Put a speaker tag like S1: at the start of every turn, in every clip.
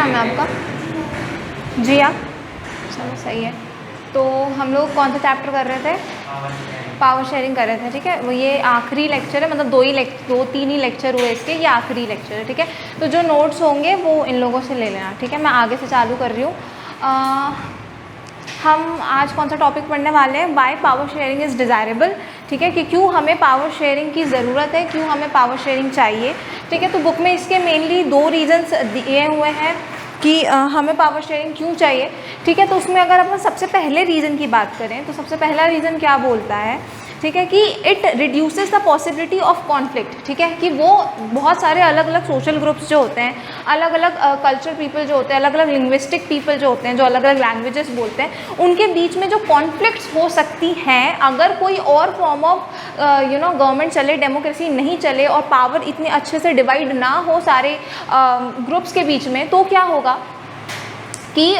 S1: नाम है आपका? जी आप? चलो सही है। तो हम लोग कौन सा चैप्टर कर रहे थे? पावर शेयरिंग कर रहे थे, ठीक है। वो ये आखिरी लेक्चर है, मतलब दो तीन ही लेक्चर हुए इसके, ये आखिरी लेक्चर है, ठीक है। तो जो नोट्स होंगे वो इन लोगों से ले लेना, ठीक है। मैं आगे से चालू कर रही हूँ। हम आज कौन सा टॉपिक पढ़ने वाले हैं? Why power sharing is desirable, ठीक है, कि क्यों हमें पावर शेयरिंग की ज़रूरत है, क्यों हमें पावर शेयरिंग चाहिए, ठीक है। तो बुक में इसके मेनली 2 रीज़न्स दिए हुए हैं कि हमें पावर शेयरिंग क्यों चाहिए, ठीक है। तो उसमें अगर अपन सबसे पहले रीज़न की बात करें तो सबसे पहला रीज़न क्या बोलता है, ठीक है, कि it reduces the possibility of conflict, ठीक है, कि वो बहुत सारे अलग अलग सोशल ग्रुप्स जो होते हैं, अलग अलग कल्चर पीपल जो होते हैं, अलग अलग लिंग्विस्टिक पीपल जो होते हैं, जो अलग अलग लैंग्वेजेस बोलते हैं, उनके बीच में जो कॉन्फ्लिक्ट्स हो सकती हैं अगर कोई और फॉर्म ऑफ गवर्नमेंट चले, डेमोक्रेसी नहीं चले और पावर इतने अच्छे से डिवाइड ना हो सारे ग्रुप्स के बीच में, तो क्या होगा कि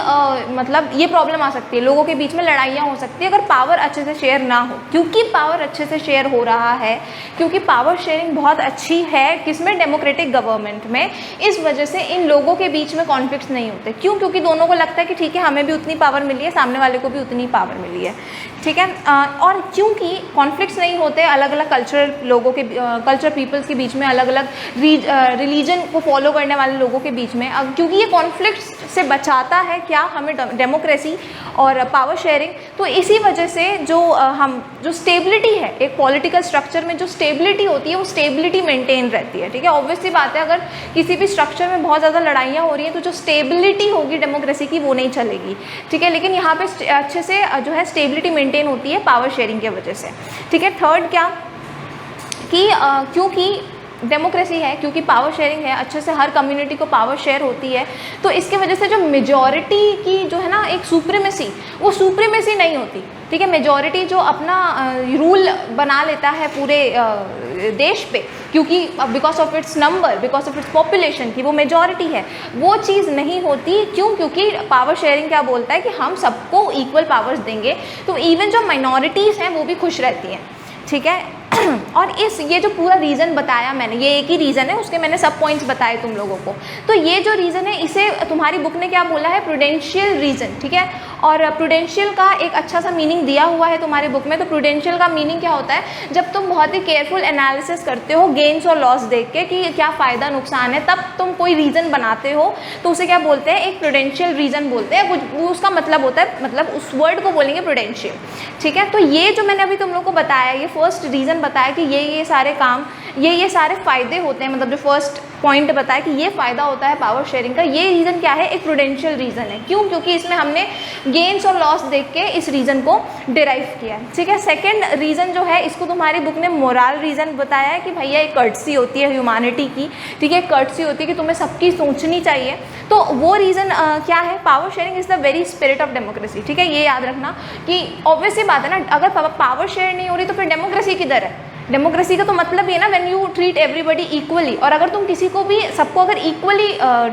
S1: मतलब ये प्रॉब्लम आ सकती है, लोगों के बीच में लड़ाइयाँ हो सकती है अगर पावर अच्छे से शेयर ना हो। क्योंकि पावर अच्छे से शेयर हो रहा है, क्योंकि पावर शेयरिंग बहुत अच्छी है किसमें? डेमोक्रेटिक गवर्नमेंट में। इस वजह से इन लोगों के बीच में कॉन्फ्लिक्ट्स नहीं होते। क्यों? क्योंकि दोनों को लगता है कि ठीक है, हमें भी उतनी पावर मिली है, सामने वाले को भी उतनी पावर मिली है, ठीक है। और क्योंकि कॉन्फ्लिक्ट्स नहीं होते अलग अलग कल्चर लोगों के कल्चर पीपल्स के बीच में, अलग अलग रिलीजन को फॉलो करने वाले लोगों के बीच में, क्योंकि ये कॉन्फ्लिक्ट्स से बचाता है क्या? हमें डेमोक्रेसी और पावर शेयरिंग। तो इसी वजह से जो स्टेबिलिटी है, एक पॉलिटिकल स्ट्रक्चर में जो स्टेबिलिटी होती है वो स्टेबिलिटी मेंटेन रहती है, ठीक है। ऑब्वियसली बात है, अगर किसी भी स्ट्रक्चर में बहुत ज़्यादा लड़ाइयाँ हो रही हैं तो जो स्टेबिलिटी होगी डेमोक्रेसी की वो नहीं चलेगी, ठीक है। लेकिन यहाँ पे अच्छे से जो है स्टेबिलिटी मेंटेन होती है पावर शेयरिंग की वजह से, ठीक है। थर्ड क्या कि क्योंकि डेमोक्रेसी है, क्योंकि पावर शेयरिंग है, अच्छे से हर कम्युनिटी को पावर शेयर होती है, तो इसके वजह से जो मेजॉरिटी की जो है ना एक सुप्रीमेसी, वो सुप्रीमेसी नहीं होती, ठीक है। मेजॉरिटी जो अपना रूल बना लेता है पूरे देश पे, क्योंकि because of its number, because of its population की वो मेजॉरिटी है, वो चीज़ नहीं होती। क्यों? क्योंकि पावर शेयरिंग क्या बोलता है कि हम सबको इक्वल पावर्स देंगे, तो इवन जो माइनॉरिटीज़ हैं वो भी खुश रहती हैं, ठीक है। और ये जो पूरा रीज़न बताया मैंने, ये एक ही रीज़न है, उसके मैंने सब पॉइंट्स बताए तुम लोगों को। तो ये जो रीज़न है इसे तुम्हारी बुक ने क्या बोला है? प्रूडेंशियल रीज़न, ठीक है। और प्रूडेंशियल का एक अच्छा सा मीनिंग दिया हुआ है तुम्हारी बुक में। तो प्रूडेंशियल का मीनिंग क्या होता है? जब तुम बहुत ही केयरफुल एनालिसिस करते हो गेन्स और लॉस देख के कि क्या फ़ायदा नुकसान है, तब तुम कोई रीज़न बनाते हो तो उसे क्या बोलते हैं? एक प्रूडेंशियल रीज़न बोलते हैं। वो उसका मतलब होता है, मतलब उस वर्ड को बोलेंगे प्रूडेंशियल, ठीक है। तो ये जो मैंने अभी तुम लोग को बताया, ये फर्स्ट रीज़न बताया कि ये सारे काम, ये सारे फ़ायदे होते हैं, मतलब जो फर्स्ट पॉइंट बताया कि ये फ़ायदा होता है पावर शेयरिंग का, ये रीज़न क्या है? एक प्रूडेंशियल रीज़न है। क्यों? क्योंकि इसमें हमने गेन्स और लॉस देख के इस रीज़न को डिराइव किया है, ठीक है। सेकंड रीज़न जो है, इसको तुम्हारी बुक ने मोरल रीज़न बताया है कि भैया एक कर्टसी होती है ह्यूमैनिटी की, ठीक है। कर्टसी होती है कि तुम्हें सबकी सोचनी चाहिए। तो वो रीज़न क्या है? Power sharing is the very spirit of democracy, ठीक है। ये याद रखना कि ऑब्वियसली बात है ना, अगर पावर शेयर नहीं हो रही तो फिर डेमोक्रेसी किधर है? डेमोक्रेसी का तो मतलब ये ना, when you treat everybody equally. और अगर तुम किसी को भी, सबको अगर इक्वली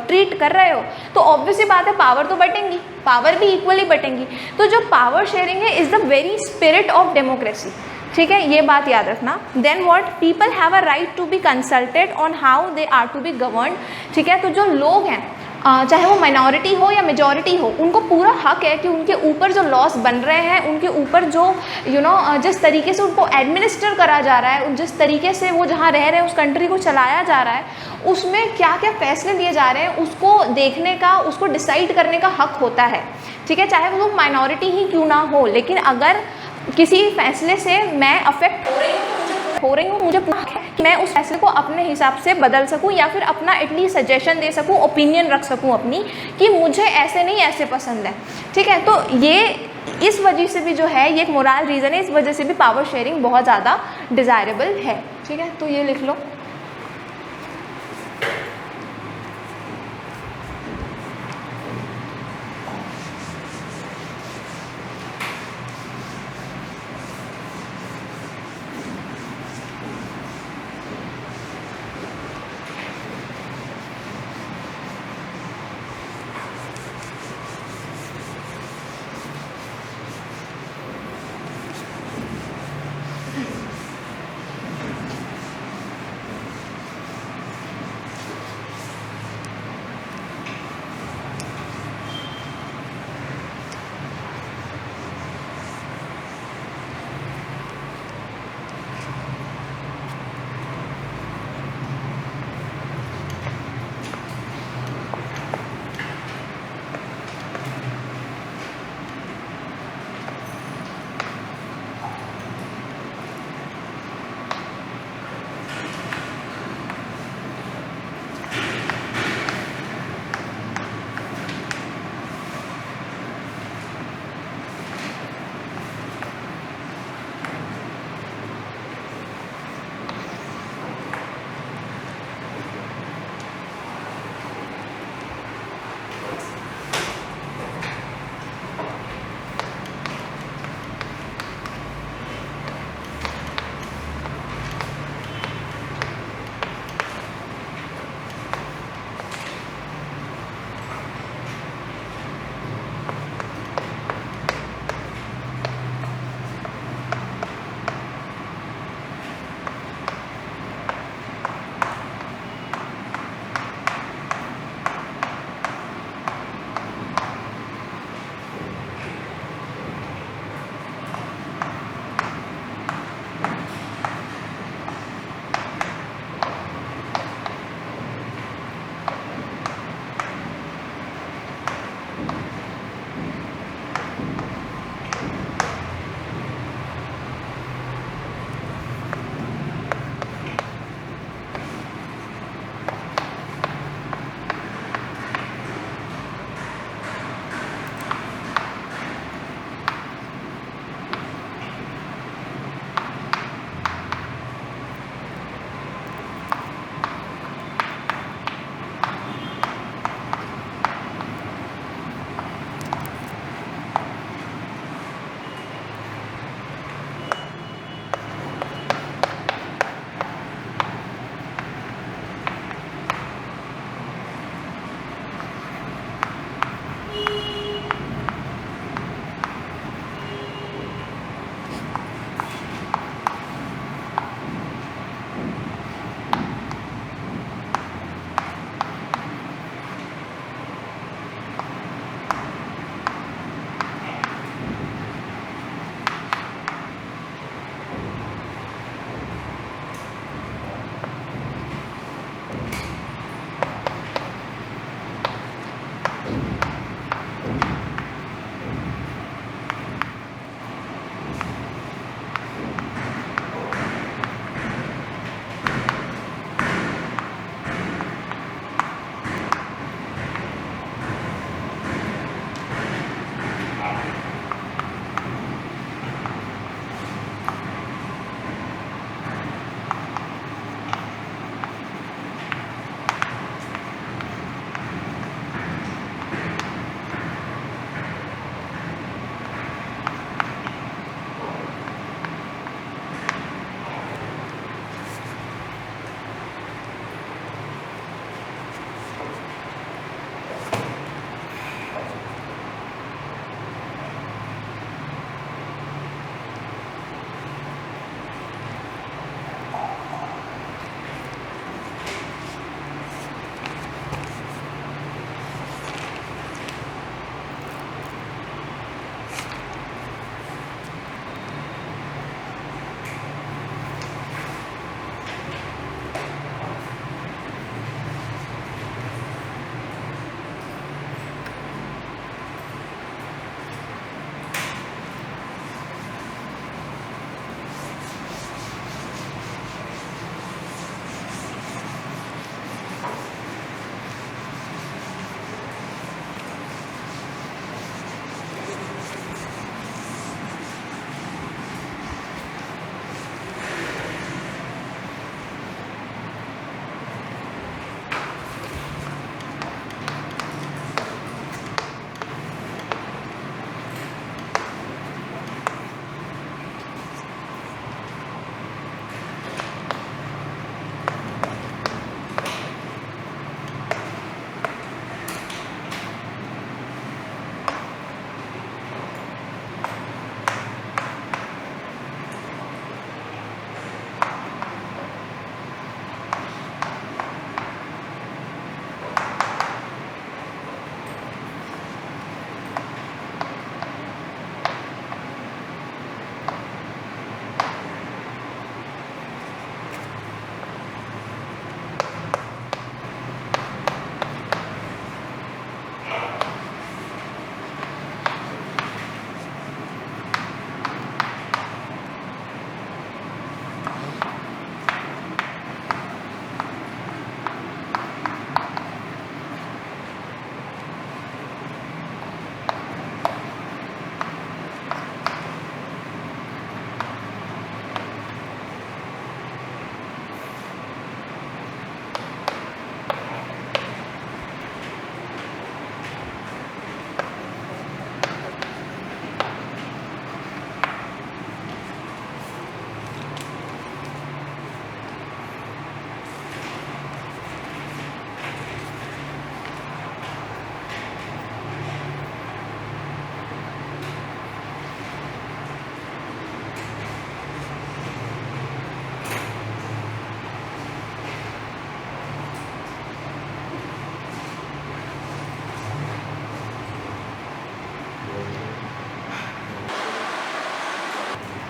S1: ट्रीट कर रहे हो तो ऑब्वियसली बात है पावर तो बटेंगी, पावर भी इक्वली बटेंगी। तो जो पावर शेयरिंग है is the very spirit of democracy, ठीक है। ये बात याद रखना। Then what? People have a right to be consulted on how they are to be governed, ठीक है। तो जो लोग हैं, चाहे वो माइनॉरिटी हो या मेजॉरिटी हो, उनको पूरा हक है कि उनके ऊपर जो लॉस बन रहे हैं, उनके ऊपर जो जिस तरीके से उनको एडमिनिस्टर करा जा रहा है, जिस तरीके से वो जहाँ रह रहे हैं उस कंट्री को चलाया जा रहा है, उसमें क्या क्या फैसले लिए जा रहे हैं, उसको देखने का, उसको डिसाइड करने का हक होता है, ठीक है। चाहे वो लोग माइनॉरिटी ही क्यों ना हो, लेकिन अगर किसी फैसले से मैं अफेक्ट हो रही हूँ, मुझे पूरा है कि मैं उस फैसले को अपने हिसाब से बदल सकूँ या फिर अपना एटलीस्ट सजेशन दे सकूँ, ओपिनियन रख सकूँ अपनी, कि मुझे ऐसे नहीं ऐसे पसंद है, ठीक है। तो ये इस वजह से भी जो है, ये एक मोरल रीज़न है, इस वजह से भी पावर शेयरिंग बहुत ज़्यादा डिज़ायरेबल है, ठीक है। तो ये लिख लो।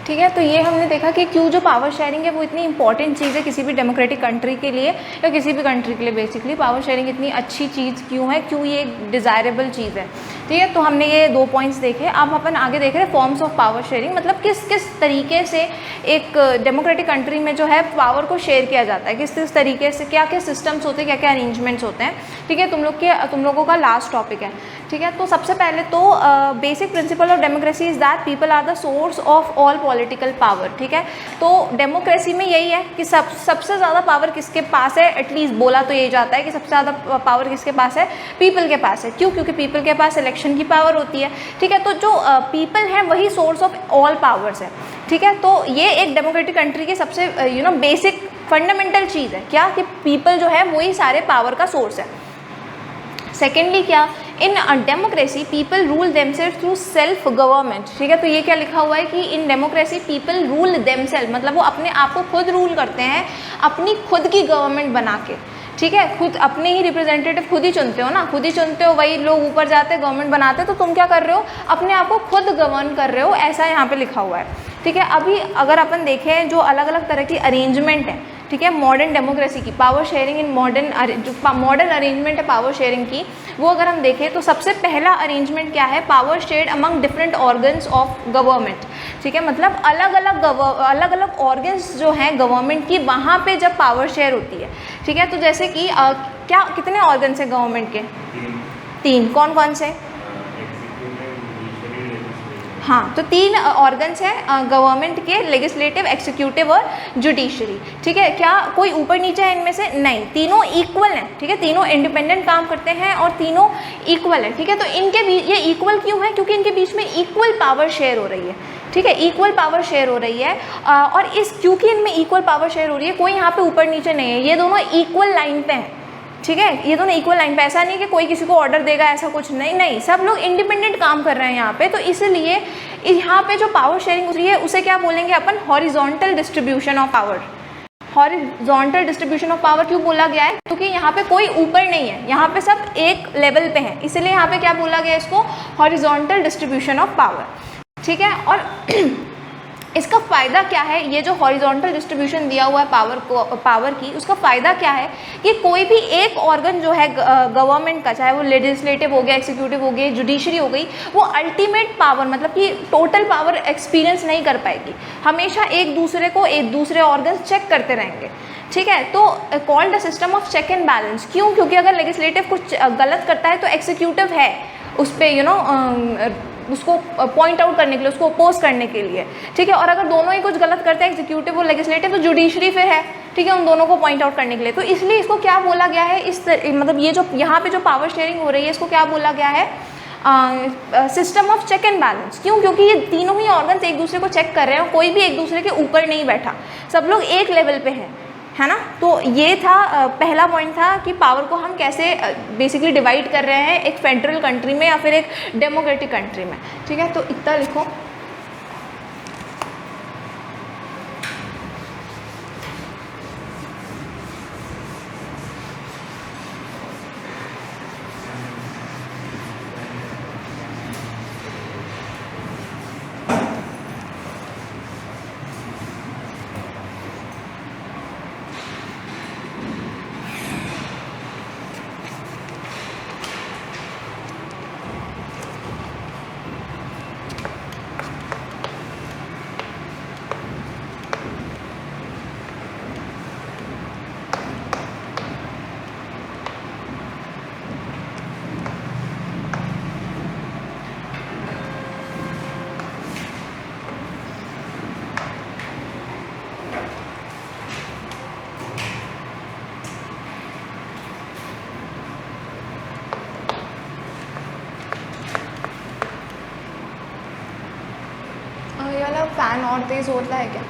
S1: ठीक है, तो ये हमने देखा कि क्यों जो पावर शेयरिंग है वो इतनी इंपॉर्टेंट चीज़ है किसी भी डेमोक्रेटिक कंट्री के लिए या किसी भी कंट्री के लिए। बेसिकली पावर शेयरिंग इतनी अच्छी चीज़ क्यों है, क्यों ये एक डिज़ायरेबल चीज़ है। ठीक है, तो हमने ये 2 पॉइंट्स देखे। अब अपन आगे देख रहे हैं फॉर्म्स ऑफ पावर शेयरिंग, मतलब किस किस तरीके से एक डेमोक्रेटिक कंट्री में जो है पावर को शेयर किया जाता है, किस किस तरीके से, क्या क्या सिस्टम्स होते हैं, क्या क्या अरेंजमेंट्स होते हैं। ठीक है, तुम लोगों का लास्ट टॉपिक है। ठीक है, तो सबसे पहले तो basic principle of democracy is that people are the source of all political power. ठीक है, तो डेमोक्रेसी में यही है कि सबसे ज़्यादा पावर किसके पास है, एटलीस्ट बोला तो यही जाता है कि सबसे ज़्यादा पावर किसके पास है, पीपल के पास है। क्यों? क्योंकि पीपल के पास इलेक्शन की पावर होती है। ठीक है, तो जो पीपल है वही सोर्स ऑफ ऑल पावर्स है। ठीक है, तो ये एक डेमोक्रेटिक कंट्री की सबसे बेसिक फंडामेंटल चीज़ है, क्या कि पीपल जो है वही सारे पावर का सोर्स है। सेकेंडली क्या, in democracy people rule themselves through self government. ठीक है, तो ये क्या लिखा हुआ है कि in democracy people rule themselves, मतलब वो अपने आप को खुद रूल करते हैं अपनी खुद की गवर्नमेंट बना के। ठीक है, खुद अपने ही रिप्रेजेंटेटिव खुद ही चुनते हो ना, खुद ही चुनते हो, वही लोग ऊपर जाते हैं गवर्नमेंट बनाते हैं, तो तुम क्या कर रहे हो, अपने आप को खुद गवर्न कर रहे हो, ऐसा यहाँ पे लिखा हुआ है। ठीक है, अभी अगर अपन देखें जो अलग अलग तरह की अरेंजमेंट है, ठीक है, मॉडर्न डेमोक्रेसी की power sharing in modern arrangement है पावर शेयरिंग की, वो अगर हम देखें तो सबसे पहला अरेंजमेंट क्या है, power shared among different organs of government. ठीक है, मतलब अलग अलग ऑर्गन्स जो हैं गवर्नमेंट की, वहाँ पे जब पावर शेयर होती है। ठीक है, तो जैसे कि क्या कितने ऑर्गन्स हैं गवर्नमेंट के? 3। कौन कौन से? हाँ, तो 3 ऑर्गन्स हैं गवर्नमेंट के, लेजिस्लेटिव, एक्सिक्यूटिव और जुडिशरी। ठीक है, क्या कोई ऊपर नीचे है इनमें से? नहीं, तीनों इक्वल हैं। ठीक है, तीनों इंडिपेंडेंट काम करते हैं और तीनों इक्वल है। ठीक है, तो इनके बीच ये इक्वल क्यों है? क्योंकि इनके बीच में इक्वल पावर शेयर हो रही है। ठीक है, इक्वल पावर शेयर हो रही है और क्योंकि इनमें इक्वल पावर शेयर हो रही है, कोई यहाँ पे ऊपर नीचे नहीं है, ये दोनों इक्वल लाइन पे हैं। ठीक है, ये दोनों इक्वल लाइन पे, ऐसा नहीं कि कोई किसी को ऑर्डर देगा, ऐसा कुछ नहीं, सब लोग इंडिपेंडेंट काम कर रहे हैं यहाँ पे। तो इसलिए यहाँ पे जो पावर शेयरिंग हो रही है उसे क्या बोलेंगे अपन, horizontal distribution of power. Horizontal distribution of power क्यों बोला गया है? क्योंकि यहाँ पे कोई ऊपर नहीं है, यहाँ पे सब एक लेवल पे हैं, इसलिए यहाँ पे क्या बोला गया है इसको, हॉरिजॉन्टल डिस्ट्रीब्यूशन ऑफ पावर। ठीक है, और इसका फ़ायदा क्या है, ये जो हॉरिजॉन्टल डिस्ट्रीब्यूशन दिया हुआ है पावर की, उसका फ़ायदा क्या है कि कोई भी एक ऑर्गन जो है गवर्नमेंट का, चाहे वो लेजिस्लेटिव हो गया, एक्सिक्यूटिव हो गई, जुडिशरी हो गई, वो अल्टीमेट पावर मतलब कि टोटल पावर एक्सपीरियंस नहीं कर पाएगी, हमेशा एक दूसरे ऑर्गन चेक करते रहेंगे। ठीक है, तो called the system of check and balance. क्यों? क्योंकि अगर लेजिस्लेटिव कुछ गलत करता है तो एक्सिक्यूटिव है उस पर उसको पॉइंट आउट करने के लिए, उसको अपोज करने के लिए। ठीक है, और अगर दोनों ही कुछ गलत करते हैं, एग्जीक्यूटिव और लेजिस्लेटिव, तो जुडिशरी फिर है। ठीक है, उन दोनों को पॉइंट आउट करने के लिए। तो इसलिए इसको क्या बोला गया है, मतलब ये जो यहाँ पे जो पावर शेयरिंग हो रही है, इसको क्या बोला गया है, system of check and balance. क्यों? क्योंकि ये तीनों ही ऑर्गन्स एक दूसरे को चेक कर रहे हैं, कोई भी एक दूसरे के ऊपर नहीं बैठा, सब लोग एक लेवल पे हैं, है ना। तो ये था पहला पॉइंट था कि पावर को हम कैसे बेसिकली डिवाइड कर रहे हैं एक फेडरल कंट्री में या फिर एक डेमोक्रेटिक कंट्री में। ठीक है, तो इतना लिखो। ये वाला फैन और तेज़ होता है क्या?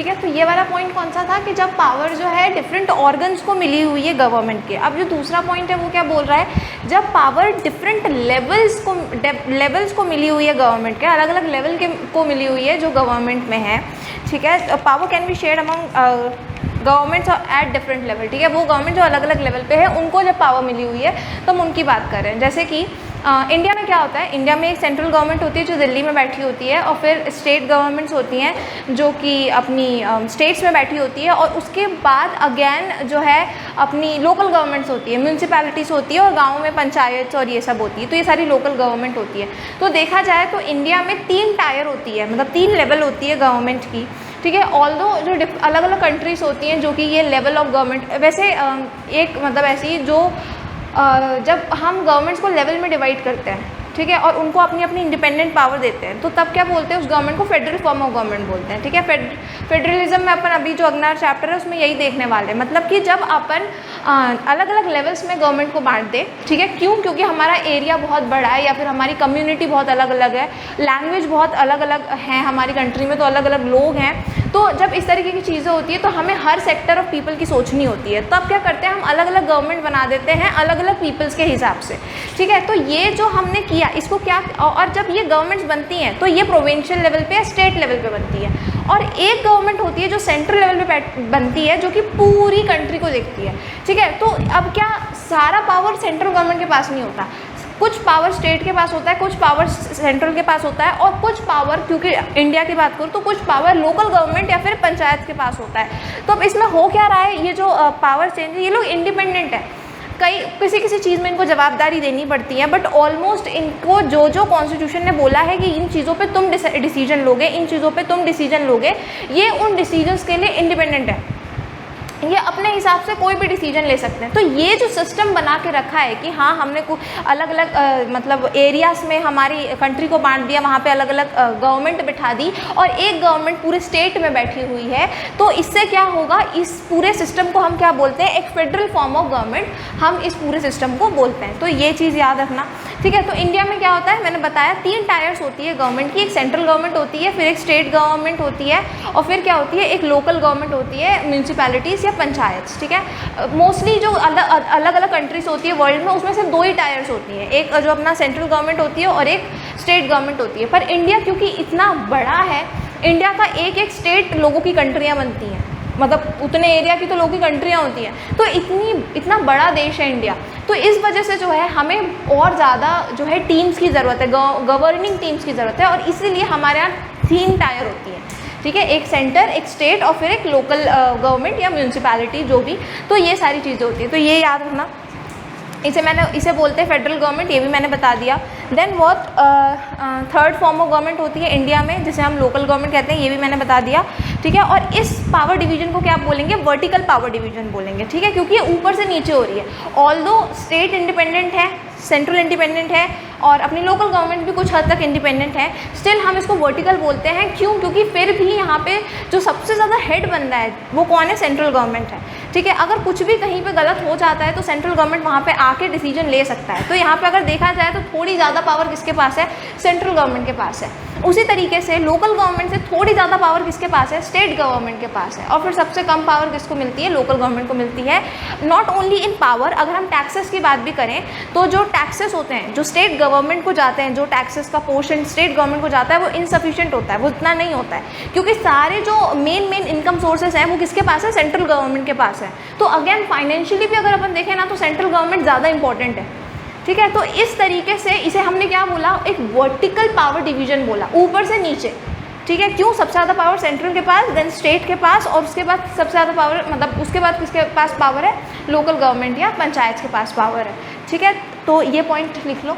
S1: ठीक है। तो ये वाला पॉइंट कौन सा था कि जब पावर जो है डिफरेंट ऑर्गन्स को मिली हुई है गवर्नमेंट के। अब जो दूसरा पॉइंट है वो क्या बोल रहा है, जब पावर डिफरेंट लेवल्स को मिली हुई है गवर्नमेंट के, अलग अलग लेवल के को मिली हुई है जो गवर्नमेंट में है, ठीक है। Power can be shared among governments at different level, ठीक है। वो गवर्नमेंट जो अलग अलग लेवल पे है उनको जब पावर मिली हुई है तो हम उनकी बात कर रहे हैं। जैसे कि इंडिया में क्या होता है, इंडिया में एक सेंट्रल गवर्नमेंट होती है जो दिल्ली में बैठी होती है, और फिर स्टेट गवर्नमेंट्स होती हैं जो कि अपनी स्टेट्स में बैठी होती है, और उसके बाद अगेन जो है अपनी लोकल गवर्नमेंट्स होती है, म्यूनसिपैलिटीज़ होती है, और गाँव में पंचायत और ये सब होती है। तो ये सारी लोकल गवर्नमेंट होती है। तो देखा जाए तो इंडिया में 3 टायर होती है, मतलब 3 लेवल होती है गवर्नमेंट की, ठीक है। ऑल्दो जो अलग अलग कंट्रीज़ होती हैं जो कि ये लेवल ऑफ गवर्नमेंट, वैसे एक मतलब ऐसी जो जब हम गवर्नमेंट्स को लेवल में डिवाइड करते हैं, ठीक है, और उनको अपनी अपनी इंडिपेंडेंट पावर देते हैं, तो तब क्या बोलते हैं, उस गवर्नमेंट को फेडरल फॉर्म ऑफ गवर्नमेंट बोलते हैं, ठीक है। फेडरलिज्म में अपन अभी जो अगला चैप्टर है उसमें यही देखने वाले हैं, मतलब कि जब अपन अलग अलग लेवल्स में गवर्नमेंट को बांट दे, ठीक है। क्यों? क्योंकि हमारा एरिया बहुत बड़ा है, या फिर हमारी कम्युनिटी बहुत अलग अलग है, लैंग्वेज बहुत अलग अलग है हमारी कंट्री में, तो अलग अलग लोग हैं। तो जब इस तरीके की चीज़ें होती है तो हमें हर सेक्टर ऑफ पीपल की सोचनी होती है। तब क्या करते हैं, हम अलग अलग गवर्नमेंट बना देते हैं अलग अलग पीपल्स के हिसाब से, ठीक है। तो ये जो हमने किया इसको क्या, और जब ये गवर्नमेंट्स बनती हैं तो ये प्रोविंशियल लेवल पे या स्टेट लेवल पे बनती है, और एक गवर्नमेंट होती है जो सेंट्रल लेवल पे बनती है, जो कि पूरी कंट्री को देखती है, ठीक है। तो अब क्या, सारा पावर सेंट्रल गवर्नमेंट के पास नहीं होता, कुछ पावर स्टेट के पास होता है, कुछ पावर सेंट्रल के पास होता है, और कुछ पावर, क्योंकि इंडिया की बात करूँ तो कुछ पावर लोकल गवर्नमेंट या फिर पंचायत के पास होता है। तो अब इसमें हो क्या रहा है, ये जो पावर चेंज है, ये लोग इंडिपेंडेंट है, किसी किसी चीज़ में इनको जवाबदारी देनी पड़ती है, बट ऑलमोस्ट इनको जो जो कॉन्स्टिट्यूशन ने बोला है कि इन चीज़ों पे तुम डिसीजन लोगे, इन चीज़ों पे तुम डिसीजन लोगे, ये उन डिसीजंस के लिए इंडिपेंडेंट है, ये अपने हिसाब से कोई भी डिसीजन ले सकते हैं। तो ये जो सिस्टम बना के रखा है कि हाँ हमने अलग अलग मतलब एरियाज़ में हमारी कंट्री को बांट दिया, वहाँ पे अलग अलग गवर्नमेंट बिठा दी, और एक गवर्नमेंट पूरे स्टेट में बैठी हुई है, तो इससे क्या होगा, इस पूरे सिस्टम को हम क्या बोलते हैं, एक फेडरल फॉर्म ऑफ गवर्नमेंट हम इस पूरे सिस्टम को बोलते हैं। तो ये चीज़ याद रखना, ठीक है। तो इंडिया में क्या होता है, मैंने बताया 3 टायर्स होती है गवर्नमेंट की, एक सेंट्रल गवर्नमेंट होती है, फिर एक स्टेट गवर्नमेंट होती है, और फिर क्या होती है, एक लोकल गवर्नमेंट होती है, म्यूनसिपैलिटीज़ पंचायत, ठीक है। मोस्टली जो अलग अलग कंट्रीज होती है वर्ल्ड में, उसमें सिर्फ 2 ही टायर्स होती हैं, एक जो अपना सेंट्रल गवर्नमेंट होती है और एक स्टेट गवर्नमेंट होती है। पर इंडिया क्योंकि इतना बड़ा है, इंडिया का एक एक स्टेट लोगों की कंट्रियाँ बनती हैं, मतलब उतने एरिया की तो लोगों की कंट्रियाँ होती हैं, तो इतना बड़ा देश है इंडिया। तो इस वजह से जो है हमें और ज़्यादा जो है टीम्स की ज़रूरत है, गवर्निंग टीम्स की ज़रूरत है, और इसीलिए हमारे यहाँ 3 टायर होती है, ठीक है, एक सेंटर, एक स्टेट, और फिर एक लोकल गवर्नमेंट या म्यूनसिपैलिटी जो भी। तो ये सारी चीज़ें होती हैं, तो ये याद रखना। इसे बोलते हैं फेडरल गवर्नमेंट, ये भी मैंने बता दिया। Then what third form of government होती है इंडिया में, जिसे हम लोकल गवर्नमेंट कहते हैं, ये भी मैंने बता दिया, ठीक है। और इस पावर डिवीजन को क्या बोलेंगे, वर्टिकल पावर डिवीजन बोलेंगे, ठीक है, क्योंकि ये ऊपर से नीचे हो रही है। ऑल्दो स्टेट इंडिपेंडेंट है, सेंट्रल इंडिपेंडेंट है, और अपनी लोकल गवर्नमेंट भी कुछ हद तक इंडिपेंडेंट है, स्टिल हम इसको वर्टिकल बोलते हैं। क्यों? क्योंकि फिर भी यहाँ पे जो सबसे ज़्यादा हेड बन रहा है वो कौन है, सेंट्रल गवर्नमेंट है, ठीक है। अगर कुछ भी कहीं पे गलत हो जाता है तो सेंट्रल गवर्नमेंट वहाँ पे आके डिसीजन ले सकता है। तो यहाँ पे अगर देखा जाए तो थोड़ी ज़्यादा पावर किसके पास है, सेंट्रल गवर्नमेंट के पास है। उसी तरीके से लोकल गवर्नमेंट से थोड़ी ज़्यादा पावर किसके पास है, स्टेट गवर्नमेंट के पास है। और फिर सबसे कम पावर किसको मिलती है, लोकल गवर्नमेंट को मिलती है। नॉट ओनली इन पावर, अगर हम टैक्सेस की बात भी करें तो जो टैक्सेस होते हैं जो स्टेट गवर्नमेंट को जाते हैं, जो टैक्सेस का पोर्शन स्टेट गवर्नमेंट को जाता है वो इनसफिशिएंट होता है, वो इतना नहीं होता है, क्योंकि सारे जो मेन इनकम सोर्सेज हैं वो किसके पास है, सेंट्रल गवर्नमेंट के पास है। तो अगेन फाइनेंशियली भी अगर अपन देखें ना तो सेंट्रल गवर्नमेंट ज़्यादा इंपॉर्टेंट है, ठीक है। तो इस तरीके से इसे हमने क्या बोला, एक वर्टिकल पावर डिवीजन बोला, ऊपर से नीचे, ठीक है। क्यों? सबसे ज़्यादा पावर सेंट्रल के पास, देन स्टेट के पास, और उसके बाद सबसे ज़्यादा पावर, मतलब उसके बाद किसके पास पावर है, लोकल गवर्नमेंट या पंचायत के पास पावर है, ठीक है। तो ये पॉइंट लिख लो।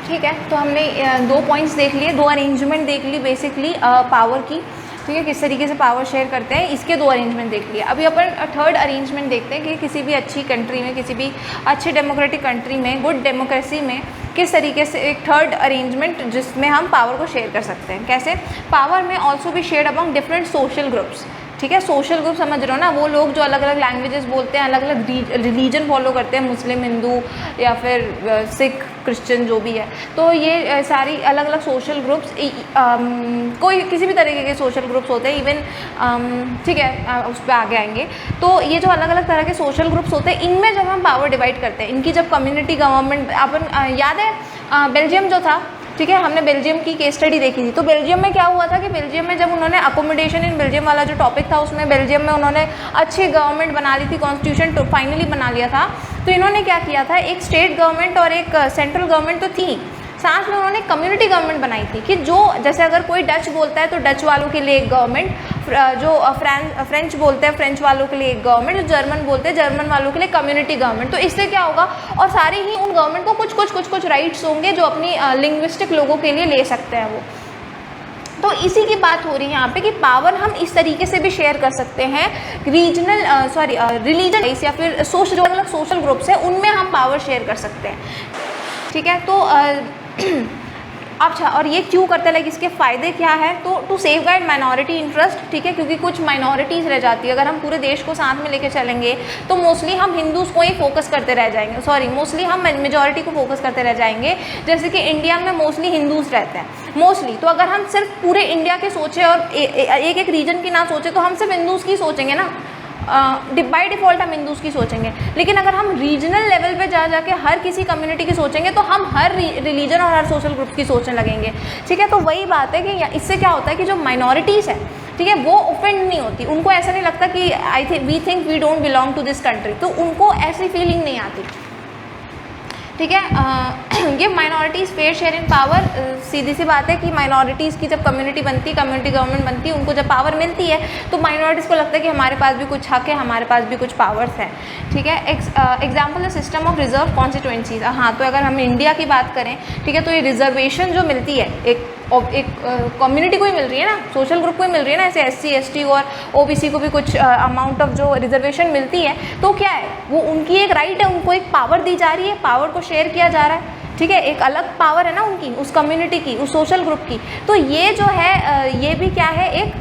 S1: ठीक है, तो हमने 2 पॉइंट्स देख लिए, 2 अरेंजमेंट देख ली बेसिकली पावर की, ठीक है, किस तरीके से पावर शेयर करते हैं, इसके 2 अरेंजमेंट देख लिए। अभी अपन थर्ड अरेंजमेंट देखते हैं कि किसी भी अच्छी कंट्री में, किसी भी अच्छी डेमोक्रेटिक कंट्री में, गुड डेमोक्रेसी में किस तरीके से एक थर्ड अरेंजमेंट जिसमें हम पावर को शेयर कर सकते हैं। कैसे? पावर में ऑल्सो भी shared among different social groups, ठीक है, सोशल ग्रुप समझ रहे हो ना, वो लोग जो अलग अलग लैंग्वेजेस बोलते हैं, अलग अलग रिलीजन फॉलो करते हैं, मुस्लिम, हिंदू या फिर सिख, क्रिश्चियन जो भी है, तो ये सारी अलग अलग सोशल ग्रुप्स, कोई किसी भी तरीके के सोशल ग्रुप्स होते हैं, इवन ठीक है उस पर आगे आएंगे। तो ये जो अलग अलग तरह के सोशल ग्रुप्स होते हैं, इनमें जब हम पावर डिवाइड करते हैं, इनकी जब कम्युनिटी गवर्नमेंट, अपन याद है बेल्जियम जो था, ठीक है, हमने बेल्जियम की केस स्टडी देखी थी। तो बेल्जियम में क्या हुआ था कि बेल्जियम में जब उन्होंने अकोमोडेशन इन बेल्जियम वाला जो टॉपिक था, उसमें बेल्जियम में उन्होंने अच्छी गवर्नमेंट बना ली थी, कॉन्स्टिट्यूशन तो फाइनली बना लिया था। तो इन्होंने क्या किया था, एक स्टेट गवर्नमेंट और एक सेंट्रल गवर्नमेंट तो थी, साथ में उन्होंने कम्युनिटी गवर्नमेंट बनाई थी कि जो जैसे अगर कोई डच बोलता है तो डच वालों के लिए एक गवर्नमेंट, जो फ्रेंच बोलते हैं फ्रेंच वालों के लिए एक गवर्नमेंट, जो जर्मन बोलते हैं जर्मन वालों के लिए कम्युनिटी गवर्नमेंट। तो इससे क्या होगा, और सारे ही उन गवर्नमेंट को कुछ राइट्स होंगे जो अपनी लिंग्विस्टिक लोगों के लिए ले सकते हैं वो। तो इसी की बात हो रही है यहाँ पे कि पावर हम इस तरीके से भी शेयर कर सकते हैं, रीजनल रिलीजन या फिर जो अलग सोशल ग्रुप्स है उनमें हम पावर शेयर कर सकते हैं, ठीक है। तो अच्छा, और ये क्यों करते हैं, लाइक इसके फ़ायदे क्या है? तो to safeguard minority interest, ठीक है, क्योंकि कुछ माइनॉरिटीज़ रह जाती है। अगर हम पूरे देश को साथ में लेके चलेंगे तो मोस्टली हम हिंदूज़ को ही फोकस करते रह जाएंगे, मोस्टली हम मेजॉरिटी को फोकस करते रह जाएंगे। जैसे कि इंडिया में मोस्टली हिंदूज़ रहते हैं मोस्टली, तो अगर हम सिर्फ पूरे इंडिया के सोचें और एक एक रीजन की ना सोचें तो हम सिर्फ हिंदूज़ की सोचेंगे ना, बाय डिफ़ॉल्ट हम हिंदूज़ की सोचेंगे। लेकिन अगर हम रीजनल लेवल पे जाके हर किसी कम्युनिटी की सोचेंगे तो हम हर रिलीजन और हर सोशल ग्रुप की सोचने लगेंगे, ठीक है। तो वही बात है कि इससे क्या होता है कि जो माइनॉरिटीज़ है, ठीक है, वो ऑफेंड नहीं होती, उनको ऐसा नहीं लगता कि we think we don't belong to this country, तो उनको ऐसी फीलिंग नहीं आती, ठीक है। ये minorities fair share in power, सीधी सी बात है कि माइनॉरिटीज़ की जब कम्युनिटी बनती है, कम्युनिटी गवर्नमेंट बनती है, उनको जब पावर मिलती है तो माइनॉरिटीज़ को लगता है कि हमारे पास भी कुछ हक है, हमारे पास भी कुछ पावर्स हैं, ठीक है। एग्जाम्पल है सिस्टम ऑफ रिजर्व कॉन्स्टिट्यूएंसीज। हाँ, तो अगर हम इंडिया की बात करें, ठीक है, तो ये रिजर्वेशन जो मिलती है एक कम्युनिटी को ही मिल रही है ना, सोशल ग्रुप को ही मिल रही है ना, ऐसे SC ST और OBC को भी कुछ अमाउंट ऑफ जो रिजर्वेशन मिलती है, तो क्या है, वो उनकी एक राइट है, उनको एक पावर दी जा रही है, पावर को शेयर किया जा रहा है, ठीक है, एक अलग पावर है ना उनकी, उस कम्युनिटी की, उस सोशल ग्रुप की। तो ये जो है ये भी क्या है, एक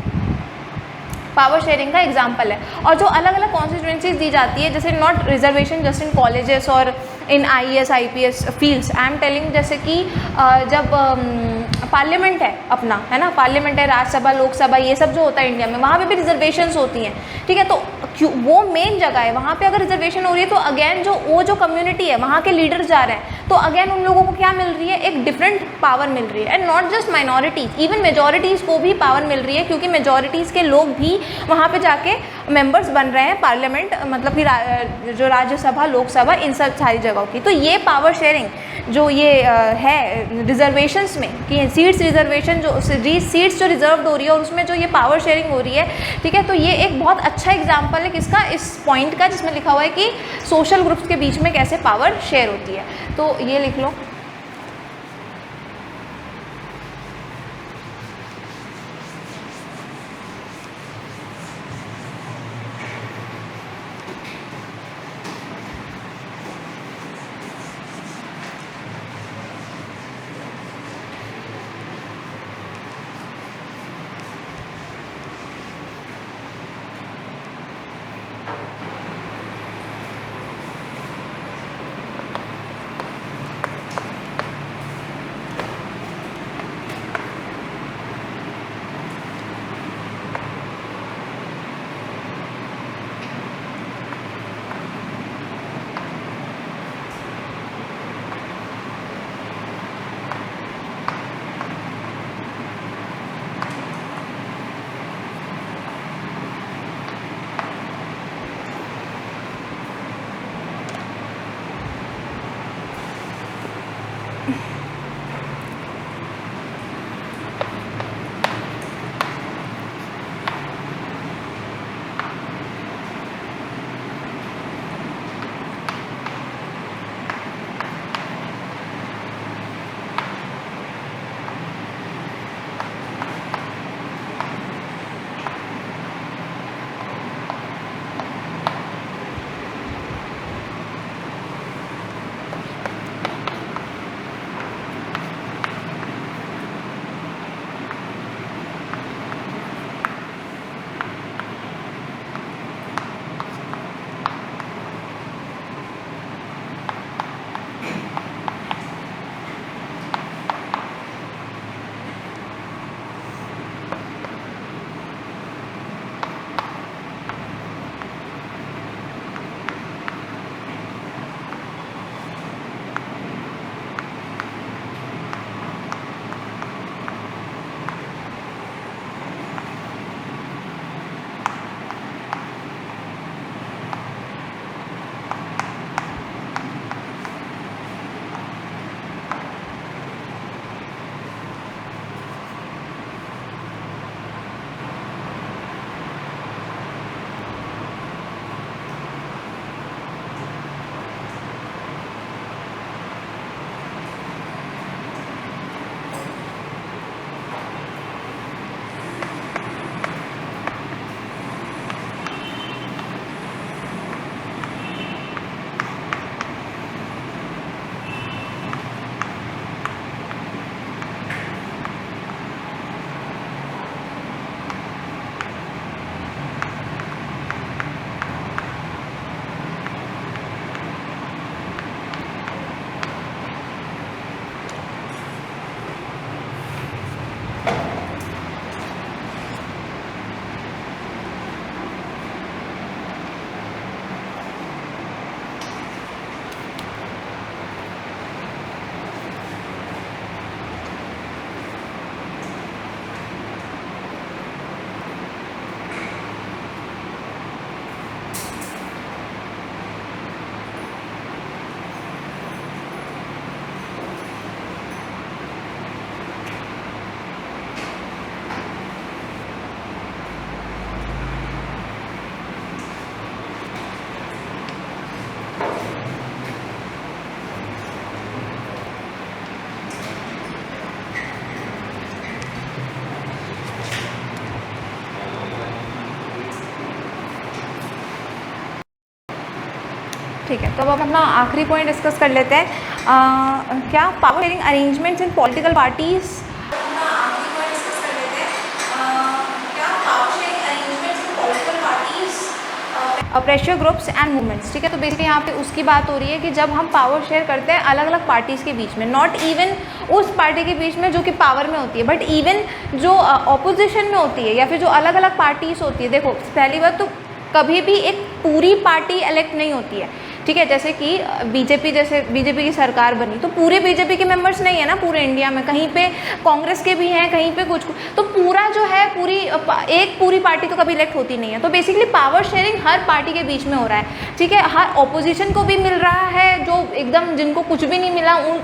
S1: पावर शेयरिंग का एग्जाम्पल है। और जो अलग अलग कॉन्स्टिट्यूएंसीज दी जाती है, जैसे not reservation just in colleges और इन IAS IPS fields, I am telling, जैसे कि जब पार्लियामेंट है अपना, है ना, पार्लियामेंट है, राज्यसभा, लोकसभा, ये सब जो होता है इंडिया में, वहाँ पे भी रिजर्वेशंस होती हैं, ठीक है। तो वो मेन जगह है, वहाँ पे अगर रिजर्वेशन हो रही है तो अगेन वो जो कम्युनिटी है, वहाँ के लीडर्स जा रहे हैं, तो अगेन उन लोगों को क्या मिल रही है, एक डिफरेंट पावर मिल रही है। And not just minorities, even majorities को भी पावर मिल रही है, क्योंकि मेजॉरिटीज़ के लोग भी वहाँ पे जाके मेंबर्स बन रहे हैं पार्लियामेंट, मतलब कि जो राज्यसभा, लोकसभा, इन सब सारी जगहों की। तो ये पावर शेयरिंग जो ये है रिजर्वेशंस में, कि सीट्स रिजर्वेशन जो सीट्स जो रिजर्व हो रही है और उसमें जो ये पावर शेयरिंग हो रही है, ठीक है, तो ये एक बहुत अच्छा एग्जाम्पल है किसका, इस पॉइंट का, जिसमें लिखा हुआ है कि सोशल ग्रुप्स के बीच में कैसे पावर शेयर होती है। तो ये लिख लो। ठीक है, तो अब हम अपना आखिरी पॉइंट डिस्कस कर लेते हैं। क्या power sharing arrangements in political parties. Pressure groups and movements, ठीक है। तो बेसिकली यहाँ पे उसकी बात हो रही है कि जब हम पावर शेयर करते हैं अलग अलग पार्टीज़ के बीच में, नॉट इवन उस पार्टी के बीच में जो कि पावर में होती है, बट इवन जो ऑपोजिशन में होती है या फिर जो अलग अलग पार्टीज़ होती है। देखो, पहली बात तो कभी भी एक पूरी पार्टी इलेक्ट नहीं होती है, ठीक है। जैसे कि बीजेपी की सरकार बनी तो पूरे बीजेपी के मेंबर्स नहीं है ना पूरे इंडिया में, कहीं पे कांग्रेस के भी हैं, कहीं पे कुछ, तो पूरा जो है पूरी पार्टी तो कभी इलेक्ट होती नहीं है। तो basically power sharing her party के बीच में हो रहा है, ठीक है। हर ऑपोजिशन को भी मिल रहा है, जो एकदम जिनको कुछ भी नहीं मिला उन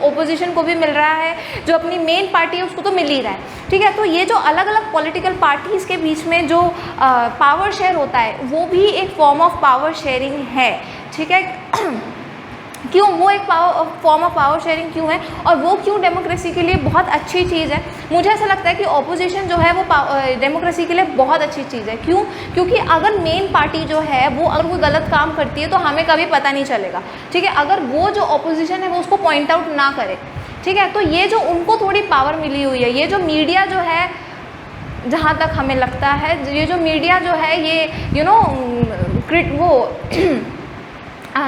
S1: ऑपोजिशन को भी मिल रहा है, जो अपनी मेन पार्टी है उसको तो मिल ही रहा है, ठीक है। तो ये जो अलग अलग पॉलिटिकल पार्टीज़ के बीच में जो पावर शेयर होता है वो भी एक फॉर्म ऑफ पावर शेयरिंग है, ठीक है। क्यों वो एक फॉर्म ऑफ पावर शेयरिंग क्यों है और वो क्यों डेमोक्रेसी के लिए बहुत अच्छी चीज़ है। मुझे ऐसा लगता है कि ऑपोजिशन जो है वो डेमोक्रेसी के लिए बहुत अच्छी चीज़ है। क्यों? क्योंकि अगर मेन पार्टी जो है वो अगर कोई गलत काम करती है तो हमें कभी पता नहीं चलेगा, ठीक है, अगर वो जो ऑपोजिशन है वो उसको पॉइंट आउट ना करे, ठीक है। तो ये जो उनको थोड़ी पावर मिली हुई है, ये जो मीडिया जो है, जहाँ तक हमें लगता है ये जो मीडिया जो है ये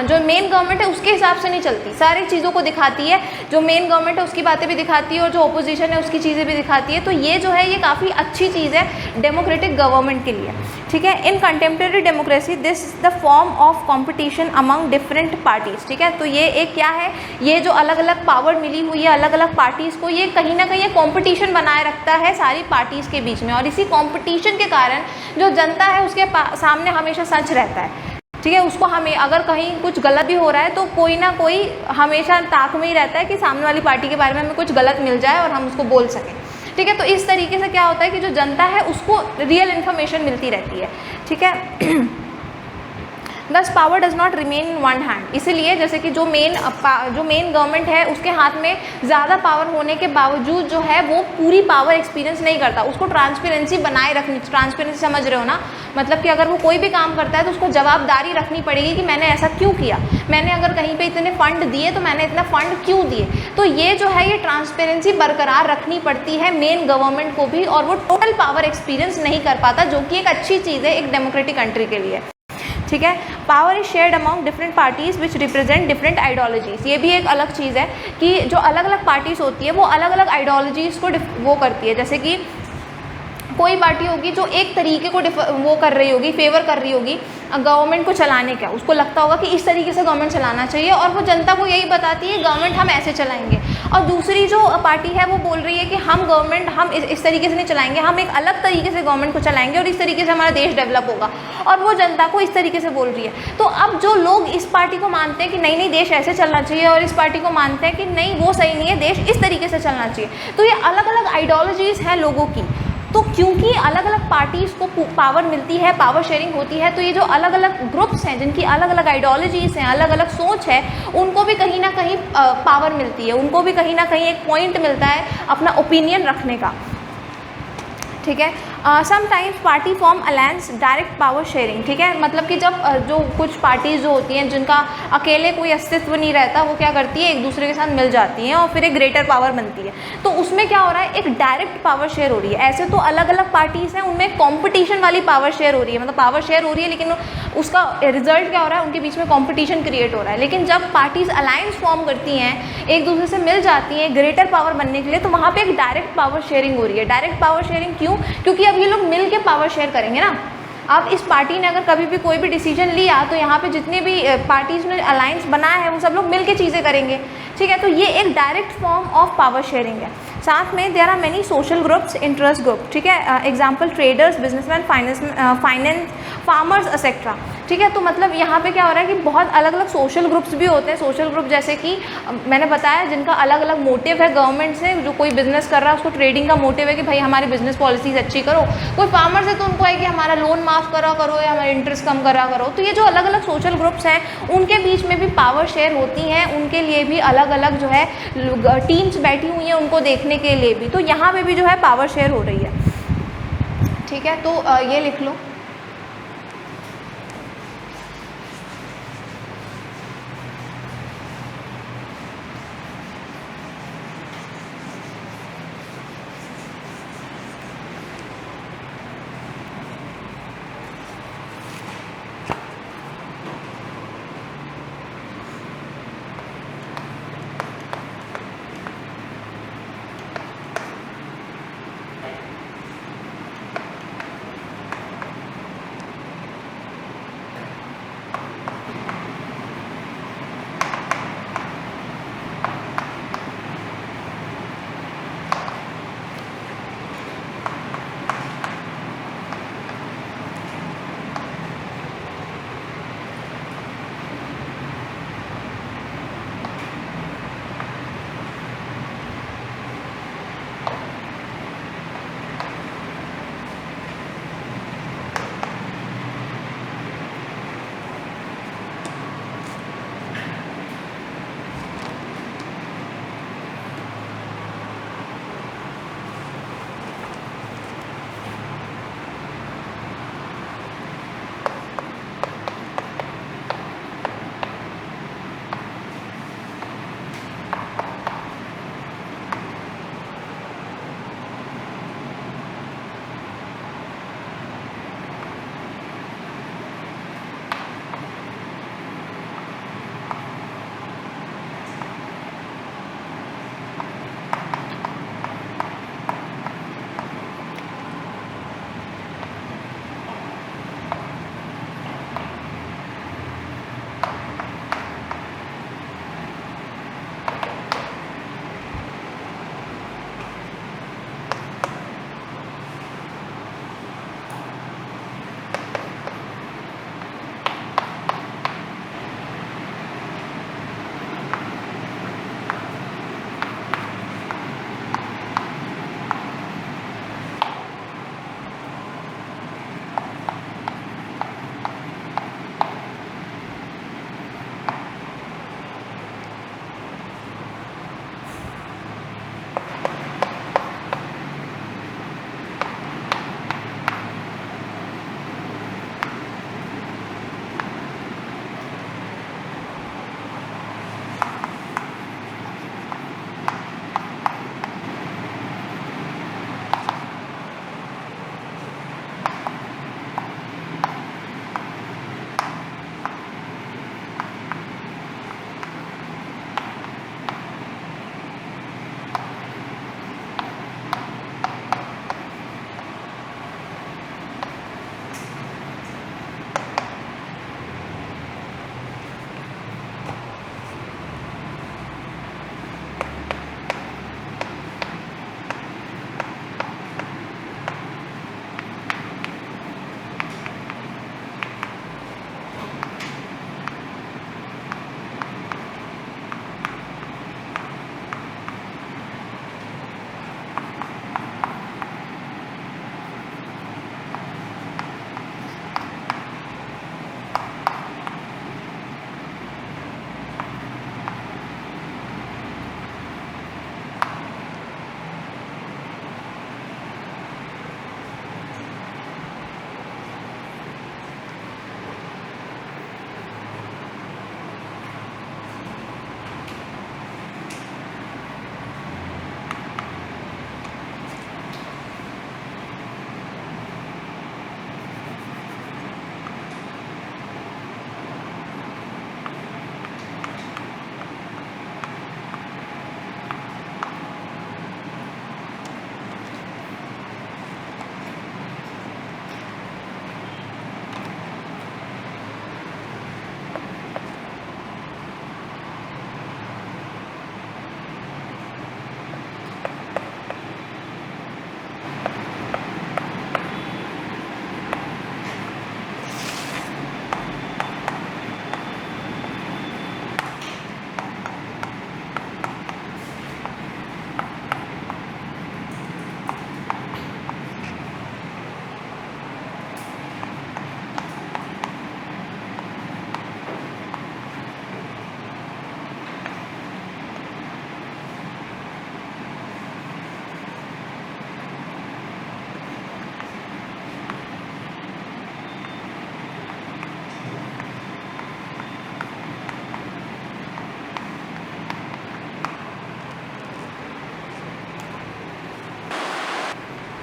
S1: जो मेन गवर्नमेंट है उसके हिसाब से नहीं चलती, सारी चीज़ों को दिखाती है। जो मेन गवर्नमेंट है उसकी बातें भी दिखाती है और जो ऑपोजिशन है उसकी चीज़ें भी दिखाती है। तो ये जो है ये काफ़ी अच्छी चीज़ है डेमोक्रेटिक गवर्नमेंट के लिए, ठीक है। इन contemporary democracy this the form of competition among different parties, ठीक है। तो ये एक क्या है, ये जो अलग अलग पावर मिली हुई है अलग अलग पार्टीज़ को, ये कहीं ना कहीं कॉम्पिटिशन बनाए रखता है सारी पार्टीज़ के बीच में, और इसी कॉम्पिटिशन के कारण जो जनता है उसके सामने हमेशा सच रहता है, ठीक है। उसको हमें अगर कहीं कुछ गलत भी हो रहा है तो कोई ना कोई हमेशा ताक में ही रहता है कि सामने वाली पार्टी के बारे में हमें कुछ गलत मिल जाए और हम उसको बोल सकें, ठीक है। तो इस तरीके से क्या होता है कि जो जनता है उसको रियल इन्फॉर्मेशन मिलती रहती है, ठीक है। दस power does not remain in one hand, इसीलिए जैसे कि जो मेन गवर्नमेंट है उसके हाथ में ज़्यादा पावर होने के बावजूद जो है वो पूरी पावर एक्सपीरियंस नहीं करता, उसको ट्रांसपेरेंसी बनाए रखनी, ट्रांसपेरेंसी समझ रहे हो ना, मतलब कि अगर वो कोई भी काम करता है तो उसको जवाबदारी रखनी पड़ेगी कि मैंने ऐसा क्यों किया, मैंने अगर कहीं पे इतने फंड दिए तो मैंने इतना फंड क्यों दिए। तो ये जो है ये ट्रांसपेरेंसी बरकरार रखनी पड़ती है मेन गवर्नमेंट को भी, और वो टोटल पावर एक्सपीरियंस नहीं कर पाता, जो कि एक अच्छी चीज़ है एक डेमोक्रेटिक कंट्री के लिए, ठीक है। Power is shared among different parties which represent different ideologies, ये भी एक अलग चीज़ है कि जो अलग अलग पार्टीज़ होती है वो अलग अलग आइडियोलॉजीज़ को वो करती है। जैसे कि कोई पार्टी होगी जो एक तरीके को वो कर रही होगी, फेवर कर रही होगी गवर्नमेंट को चलाने का, उसको लगता होगा कि इस तरीके से गवर्नमेंट चलाना चाहिए और वो जनता को यही बताती है गवर्नमेंट हम ऐसे चलाएंगे, और दूसरी जो पार्टी है वो बोल रही है कि हम इस तरीके से नहीं चलाएंगे, हम एक अलग तरीके से गवर्नमेंट को चलाएंगे और इस तरीके से हमारा देश डेवलप होगा, और वो जनता को इस तरीके से बोल रही है। तो अब जो लोग इस पार्टी को मानते हैं कि नहीं नहीं देश ऐसे चलना चाहिए, और इस पार्टी को मानते हैं कि नहीं वो सही नहीं है, देश इस तरीके से चलना चाहिए, तो ये अलग अलग आइडियोलॉजीज़ हैं लोगों की। तो क्योंकि अलग अलग पार्टीज़ को पावर मिलती है, पावर शेयरिंग होती है, तो ये जो अलग अलग ग्रुप्स हैं जिनकी अलग अलग आइडियोलॉजीज़ हैं, अलग अलग सोच है, उनको भी कहीं ना कहीं पावर मिलती है, उनको भी कहीं ना कहीं एक पॉइंट मिलता है अपना ओपिनियन रखने का, ठीक है। Sometimes party form alliance direct power sharing, ठीक है। मतलब कि जब जो कुछ पार्टीज़ जो होती हैं जिनका अकेले कोई अस्तित्व नहीं रहता, वो क्या करती है एक दूसरे के साथ मिल जाती हैं और फिर एक ग्रेटर पावर बनती है। तो उसमें क्या हो रहा है, एक डायरेक्ट पावर शेयर हो रही है। ऐसे तो अलग अलग पार्टीज़ हैं उनमें कॉम्पिटिशन वाली पावर शेयर हो रही है, मतलब पावर शेयर हो रही है लेकिन उसका रिजल्ट क्या हो रहा है, उनके बीच में कॉम्पिटिशन क्रिएट हो रहा है। लेकिन जब पार्टीज़ अलायंस फॉर्म करती हैं, एक दूसरे से मिल जाती हैं ग्रेटर पावर बनने के लिए, तो वहाँ पर एक डायरेक्ट पावर शेयरिंग हो रही है। डायरेक्ट पावर शेयरिंग क्यों? क्योंकि अब ये लोग मिल के पावर शेयर करेंगे ना। अब इस पार्टी ने अगर कभी भी कोई भी डिसीजन लिया तो यहाँ पे जितने भी पार्टीज ने अलायंस बनाया है वो सब लोग मिल के चीज़ें करेंगे, ठीक है। तो ये एक direct form of power sharing है। साथ में there are many social groups, interest group, ठीक है। Example traders, businessman, finance, farmers etcetera, ठीक है। तो मतलब यहाँ पे क्या हो रहा है कि बहुत अलग अलग सोशल ग्रुप्स भी होते हैं। सोशल ग्रुप जैसे कि मैंने बताया जिनका अलग अलग मोटिव है गवर्नमेंट से, जो कोई बिजनेस कर रहा है उसको ट्रेडिंग का मोटिव है कि भाई हमारी बिजनेस पॉलिसीज अच्छी करो। कोई फार्मर्स है तो उनको है कि हमारा लोन माफ़ करा करो या हमारा इंटरेस्ट कम करा करो। तो ये जो अलग अलग सोशल ग्रुप्स हैं उनके बीच में भी पावर शेयर होती हैं, उनके लिए भी अलग अलग जो है टीम्स बैठी हुई हैं उनको देखने के लिए भी। तो यहाँ पे भी जो है पावर शेयर हो रही है, ठीक है। तो ये लिख लो।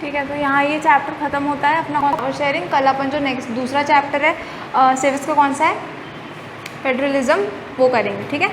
S1: ठीक है, तो यहाँ ये चैप्टर ख़त्म होता है अपना पावर शेयरिंग। कल अपन जो नेक्स्ट दूसरा चैप्टर है सिविक्स का कौन सा है, फेडरलिज्म, वो करेंगे। ठीक है।